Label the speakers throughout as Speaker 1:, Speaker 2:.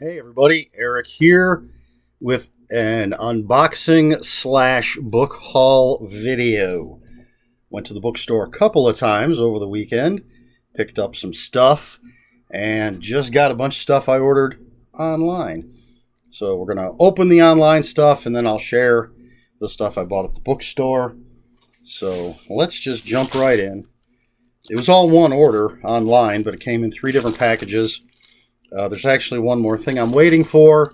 Speaker 1: Hey everybody, Eric here with an unboxing slash book haul video. Went to the bookstore a couple of times over the weekend, picked up some stuff, and just got a bunch of stuff I ordered online. So we're going to open the online stuff and then I'll share the stuff I bought at the bookstore. So let's just jump right in. It was all one order online, but it came in 3 different packages. There's actually one more thing I'm waiting for,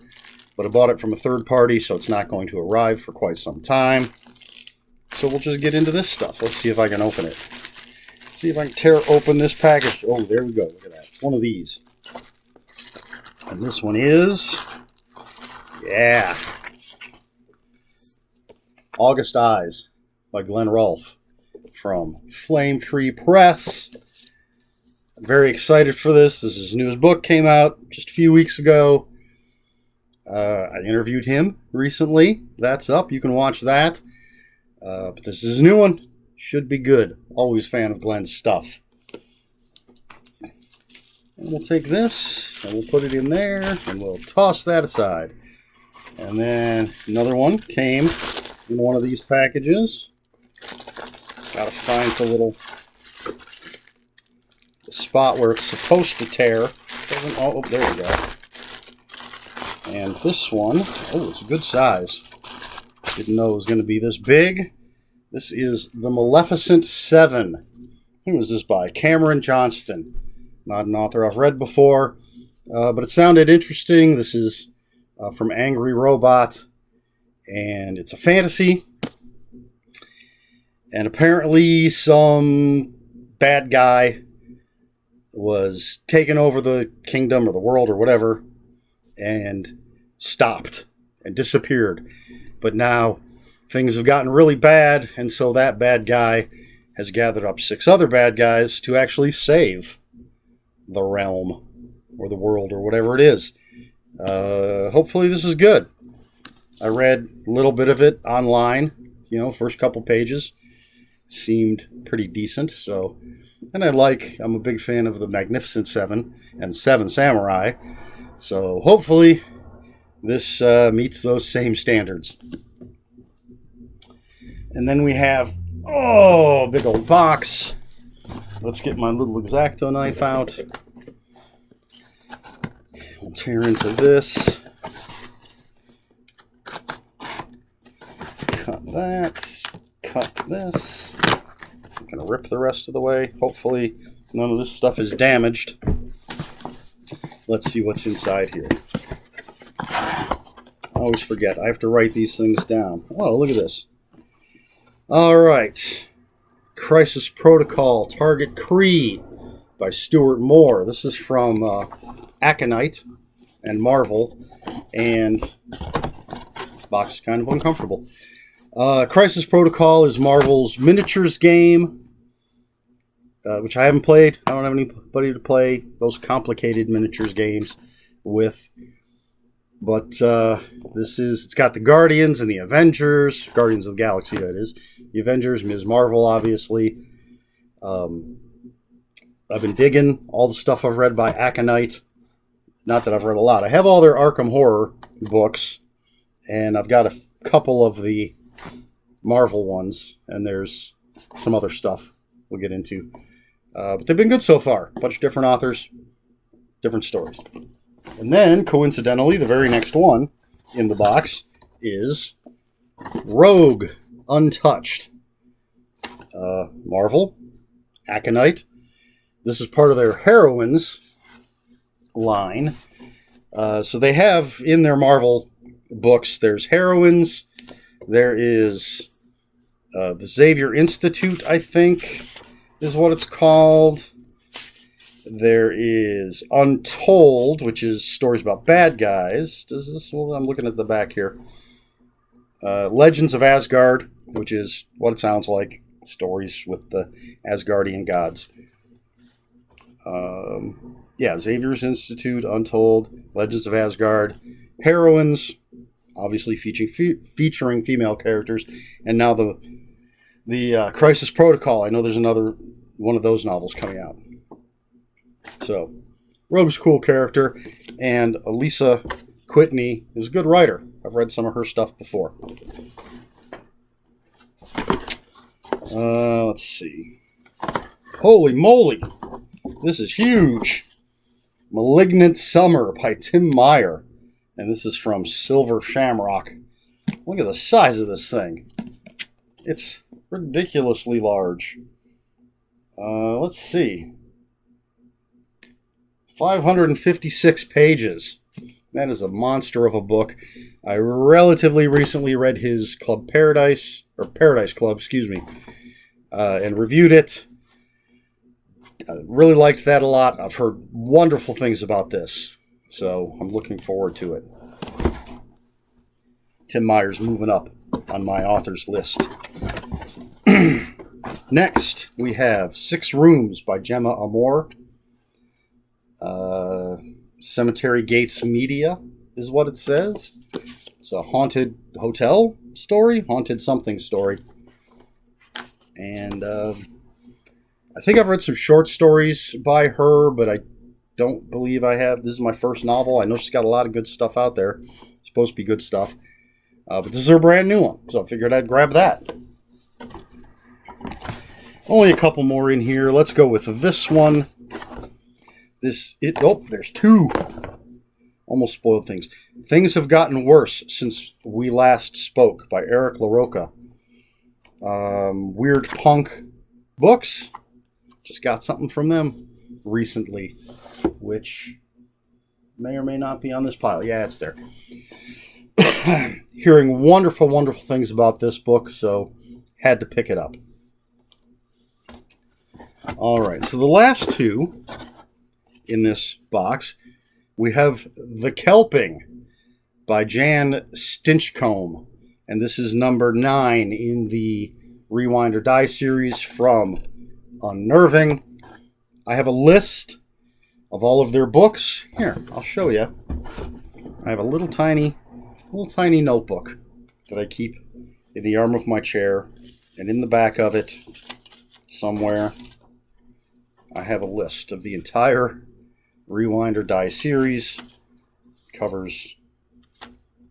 Speaker 1: but I bought it from a third party, so it's not going to arrive for quite some time. So we'll just get into this stuff. Let's see if I can open it. See if I can tear open this package. Oh, there we go. Look at that. One of these. And this one is, yeah, August Eyes by Glenn Rolfe from Flame Tree Press. I'm very excited for this. This is his newest book, came out just a few weeks ago. I interviewed him recently. That's up. You can watch that. But this is a new one. Should be good. Always a fan of Glenn's stuff. And we'll take this and we'll put it in there and we'll toss that aside. And then another one came in one of these packages. Gotta find the little spot where it's supposed to tear. Oh, there we go. And this one, oh, it's a good size. Didn't know it was going to be this big. This is The Maleficent 7. Who is this by? Cameron Johnston. Not an author I've read before, but it sounded interesting. This is from Angry Robot, and it's a fantasy. And apparently some bad guy was taken over the kingdom or the world or whatever and stopped and disappeared. But now things have gotten really bad, and so that bad guy has gathered up 6 other bad guys to actually save the realm or the world or whatever it is. Hopefully this is good. I read a little bit of it online, first couple pages. Seemed pretty decent, so... And I'm a big fan of the Magnificent Seven and Seven Samurai. So hopefully this meets those same standards. And then we have, big old box. Let's get my little X-Acto knife out. We'll tear into this. Cut that. Cut this. I'm going to rip the rest of the way. Hopefully none of this stuff is damaged. Let's see what's inside here. I always forget. I have to write these things down. Oh, look at this. All right. Crisis Protocol, Target Kree by Stuart Moore. This is from Aconite and Marvel. And the box is kind of uncomfortable. Crisis Protocol is Marvel's miniatures game, which I haven't played. I don't have anybody to play those complicated miniatures games with. But it's got the Guardians and the Avengers, Guardians of the Galaxy, that is. The Avengers, Ms. Marvel, obviously. I've been digging all the stuff I've read by Aconite. Not that I've read a lot. I have all their Arkham Horror books, and I've got a couple of the Marvel ones, and there's some other stuff we'll get into. But they've been good so far. A bunch of different authors, different stories. And then, coincidentally, the very next one in the box is Rogue Untouched. Marvel, Aconite. This is part of their Heroines line. So they have in their Marvel books, there's Heroines, there is the Xavier Institute, I think, is what it's called. There is Untold, which is stories about bad guys. I'm looking at the back here. Legends of Asgard, which is what it sounds like. Stories with the Asgardian gods. Xavier's Institute, Untold, Legends of Asgard, Heroines, obviously featuring female characters, and now the Crisis Protocol. I know there's another one of those novels coming out. So Rogue's a cool character, and Elisa Quitney is a good writer. I've read some of her stuff before. Let's see. Holy moly! This is huge! Malignant Summer by Tim Meyer. And this is from Silver Shamrock. Look at the size of this thing. It's ridiculously large. Let's see. 556 pages. That is a monster of a book. I relatively recently read his Club Paradise, or Paradise Club, excuse me, and reviewed it. I really liked that a lot. I've heard wonderful things about this, so I'm looking forward to it. Tim Meyer's moving up on my author's list. Next, we have 6 Rooms by Gemma Amor. Cemetery Gates Media is what it says. It's a haunted hotel story, haunted something story. And I think I've read some short stories by her, but I don't believe I have. This is my first novel. I know she's got a lot of good stuff out there. It's supposed to be good stuff. But this is her brand new one, so I figured I'd grab that. Only a couple more in here. Let's go with this one. There's 2. Almost spoiled things. Things Have Gotten Worse Since We Last Spoke by Eric LaRocca. Weird Punk Books. Just got something from them recently, which may or may not be on this pile. Yeah, it's there. Hearing wonderful, wonderful things about this book, so had to pick it up. All right, so the last 2 in this box, we have The Kelping by Jan Stinchcomb, and this is number 9 in the Rewind or Die series from Unnerving. I have a list of all of their books. Here, I'll show you. I have a little tiny notebook that I keep in the arm of my chair, and in the back of it, somewhere, I have a list of the entire Rewind or Die series. Covers a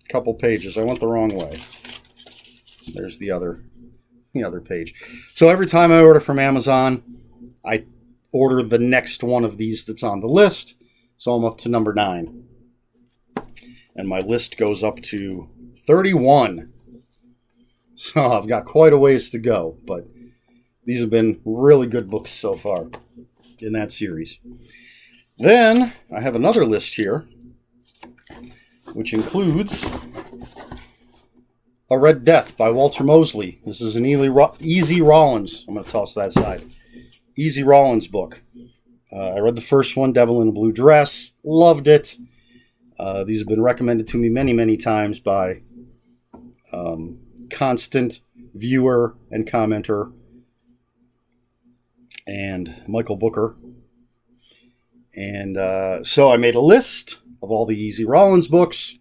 Speaker 1: couple pages. I went the wrong way. There's the other page. So every time I order from Amazon, I order the next one of these that's on the list. So I'm up to number 9. And my list goes up to 31. So I've got quite a ways to go, but these have been really good books so far in that series. Then I have another list here, which includes A Red Death by Walter Mosley. This is an Easy Rawlins. I'm going to toss that aside. Easy Rawlins book. I read the first one, Devil in a Blue Dress. Loved it. These have been recommended to me many, many times by constant viewer and commenter and Michael Booker. And so I made a list of all the Easy Rawlins books.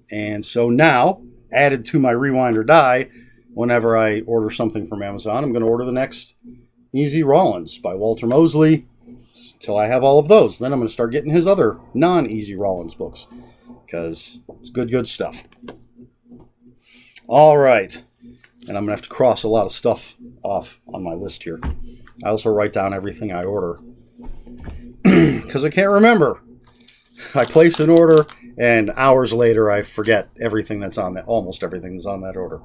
Speaker 1: And so now, added to my Rewind or Die, whenever I order something from Amazon, I'm going to order the next Easy Rawlins by Walter Mosley until I have all of those. Then I'm going to start getting his other non-Easy Rawlins books because it's good stuff. All right. And I'm going to have to cross a lot of stuff off on my list here. I also write down everything I order because I can't remember. I place an order, and hours later I forget everything that's on that, almost everything that's on that order.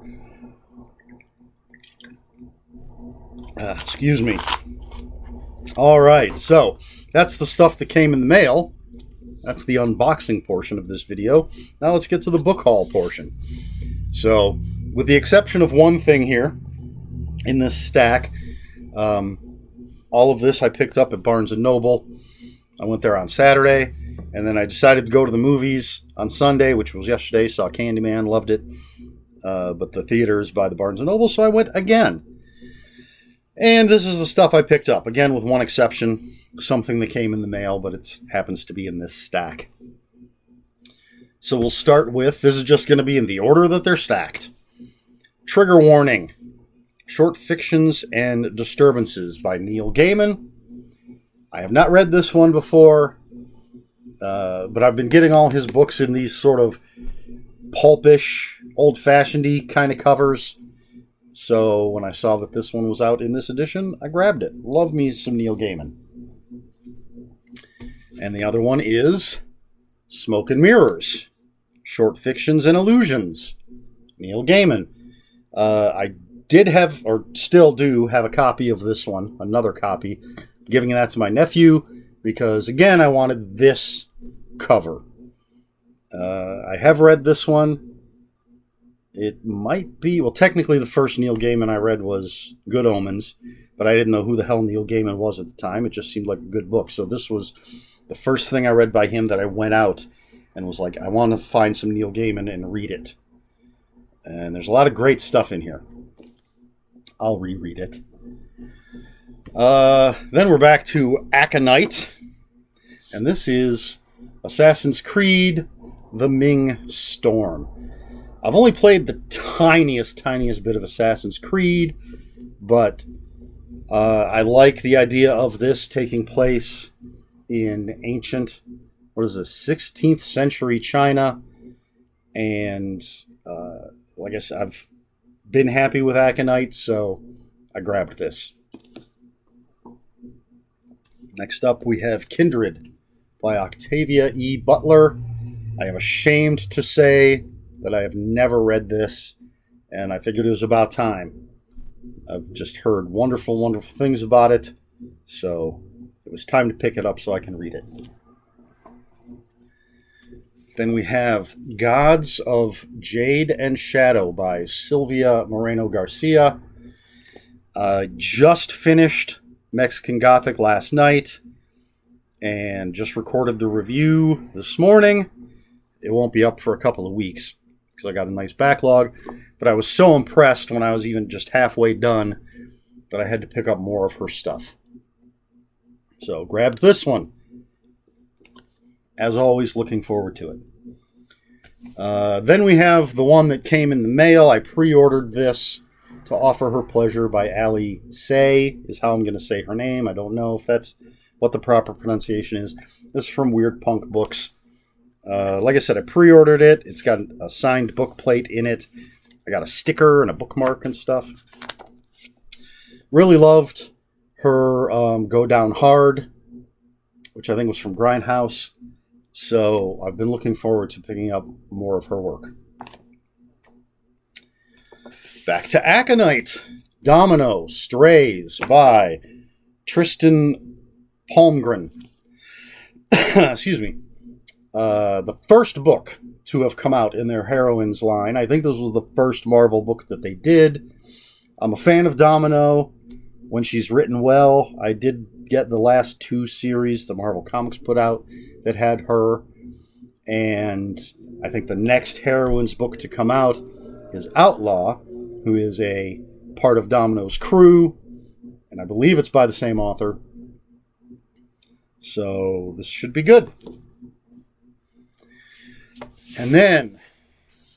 Speaker 1: Excuse me. All right, so that's the stuff that came in the mail. That's the unboxing portion of this video. Now let's get to the book haul portion. So, with the exception of one thing here in this stack, all of this I picked up at Barnes & Noble. I went there on Saturday, and then I decided to go to the movies on Sunday, which was yesterday. Saw Candyman, loved it. But the theater is by the Barnes & Noble, so I went again. And this is the stuff I picked up. Again, with one exception, something that came in the mail, but it happens to be in this stack. So we'll start with, this is just going to be in the order that they're stacked. Trigger Warning, Short Fictions and Disturbances by Neil Gaiman. I have not read this one before, but I've been getting all his books in these sort of pulpish, old-fashioned-y kind of covers. So when I saw that this one was out in this edition, I grabbed it. Love me some Neil Gaiman. And the other one is Smoke and Mirrors, Short Fictions and Illusions, Neil Gaiman. I did have, or still do, have a copy of this one, another copy, giving that to my nephew, because, again, I wanted this cover. I have read this one. It might be, well, technically the first Neil Gaiman I read was Good Omens, but I didn't know who the hell Neil Gaiman was at the time. It just seemed like a good book. So this was the first thing I read by him that I went out and was like, I want to find some Neil Gaiman and read it. And there's a lot of great stuff in here. I'll reread it. Then we're back to Aconite, and this is Assassin's Creed: The Ming Storm. I've only played the tiniest bit of Assassin's Creed, but I like the idea of this taking place in ancient, 16th century China. And like I said, I've been happy with Aconite, so I grabbed this. Next up, we have Kindred by Octavia E. Butler. I am ashamed to say that I have never read this, and I figured it was about time. I've just heard wonderful, wonderful things about it, so it was time to pick it up so I can read it. Then we have Gods of Jade and Shadow by Silvia Moreno Garcia. Just finished Mexican Gothic last night, and just recorded the review this morning. It won't be up for a couple of weeks, because I got a nice backlog, but I was so impressed when I was even just halfway done that I had to pick up more of her stuff. So grabbed this one. As always, looking forward to it. Then we have the one that came in the mail. I pre-ordered this, To Offer Her Pleasure by Ali Say, is how I'm going to say her name. I don't know if that's what the proper pronunciation is. This is from Weird Punk Books. Like I said, I pre-ordered it. It's got a signed book plate in it. I got a sticker and a bookmark and stuff. Really loved her Go Down Hard, which I think was from Grindhouse. So I've been looking forward to picking up more of her work. Back to Aconite. Domino Strays by Tristan Palmgren. Excuse me. The first book to have come out in their Heroines line. I think this was the first Marvel book that they did. I'm a fan of Domino when she's written well. I did get the last 2 series the Marvel Comics put out that had her. And I think the next Heroines book to come out is Outlaw, who is a part of Domino's crew. And I believe it's by the same author. So this should be good. And then,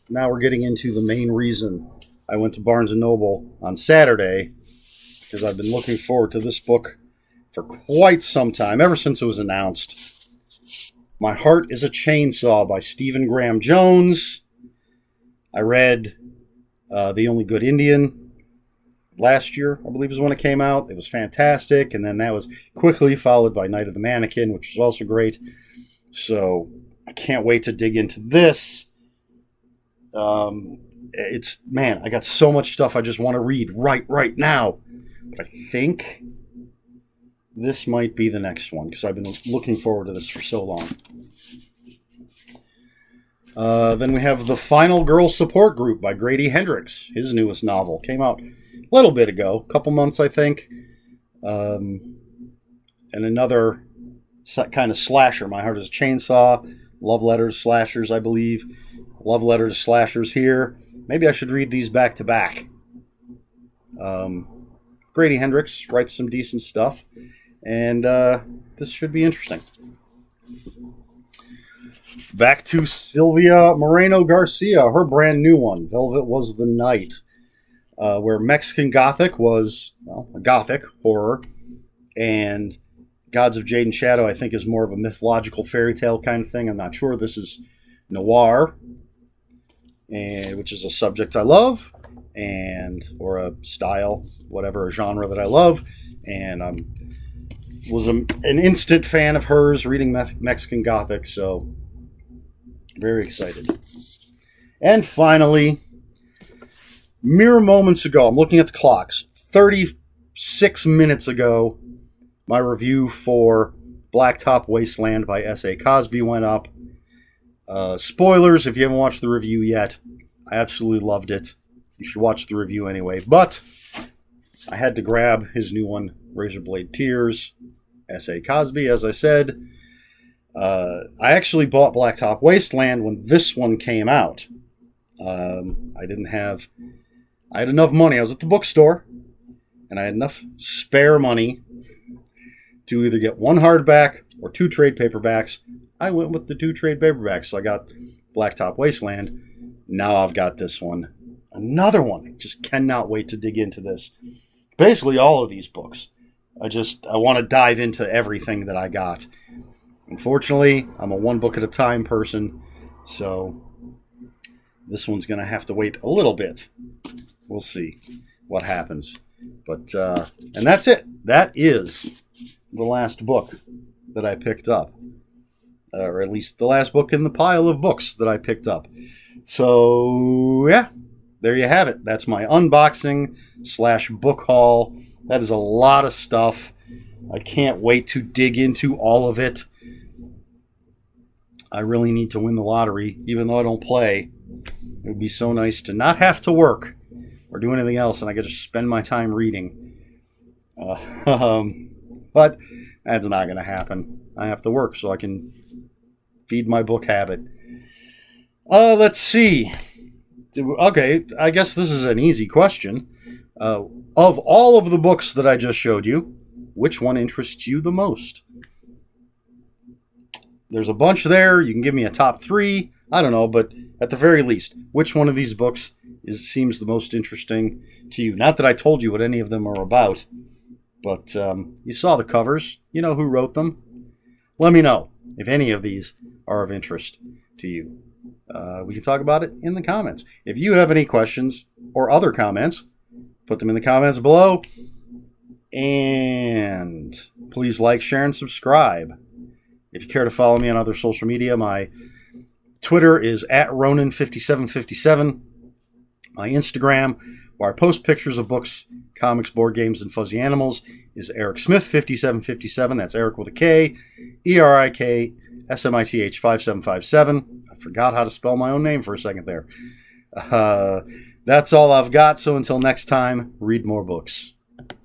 Speaker 1: now we're getting into the main reason I went to Barnes & Noble on Saturday, because I've been looking forward to this book for quite some time, ever since it was announced. My Heart is a Chainsaw by Stephen Graham Jones. I read The Only Good Indian last year, I believe is when it came out. It was fantastic, and then that was quickly followed by Night of the Mannequin, which was also great. So I can't wait to dig into this. I got so much stuff I just want to read right now. But I think this might be the next one, because I've been looking forward to this for so long. Then we have The Final Girl Support Group by Grady Hendrix. His newest novel came out a little bit ago, a couple months, I think. And another kind of slasher. My Heart is a Chainsaw. Love letters, slashers, I believe. Love letters, slashers here. Maybe I should read these back to back. Grady Hendrix writes some decent stuff, and this should be interesting. Back to Silvia Moreno Garcia, her brand new one, Velvet Was the Night, where Mexican Gothic was, a Gothic horror, and Gods of Jade and Shadow, I think, is more of a mythological fairy tale kind of thing. I'm not sure. This is noir, which is a subject I love, or a style, whatever, a genre that I love. And I was an instant fan of hers reading Mexican Gothic, so very excited. And finally, mere moments ago, I'm looking at the clocks, 36 minutes ago, my review for Blacktop Wasteland by S.A. Cosby went up. Spoilers, if you haven't watched the review yet, I absolutely loved it. You should watch the review anyway. But I had to grab his new one, Razorblade Tears, S.A. Cosby, as I said. I actually bought Blacktop Wasteland when this one came out. I had enough money. I was at the bookstore, and I had enough spare money to either get one hardback or 2 trade paperbacks. I went with the 2 trade paperbacks, so I got Blacktop Wasteland. Now I've got this one. Another one. I just cannot wait to dig into this. Basically all of these books. I want to dive into everything that I got. Unfortunately, I'm a one book at a time person, so this one's going to have to wait a little bit. We'll see what happens. But, and that's it. That is the last book that I picked up. Or at least the last book in the pile of books that I picked up. So, yeah, there you have it. That's my unboxing / book haul. That is a lot of stuff. I can't wait to dig into all of it. I really need to win the lottery, even though I don't play. It would be so nice to not have to work or do anything else, and I get to spend my time reading. But that's not going to happen. I have to work so I can feed my book habit. Let's see. Okay, I guess this is an easy question. Of all of the books that I just showed you, which one interests you the most? There's a bunch there. You can give me a top 3. I don't know, but at the very least, which one of these books seems the most interesting to you? Not that I told you what any of them are about, but you saw the covers. You know who wrote them. Let me know if any of these are of interest to you. We can talk about it in the comments. If you have any questions or other comments, put them in the comments below. And please like, share, and subscribe. If you care to follow me on other social media, my Twitter is @Ronin5757. My Instagram, where I post pictures of books, comics, board games, and fuzzy animals, is Eric Smith 5757. That's Eric with a K, ERIK SMITH 5757. I forgot how to spell my own name for a second there. That's all I've got. So until next time, read more books.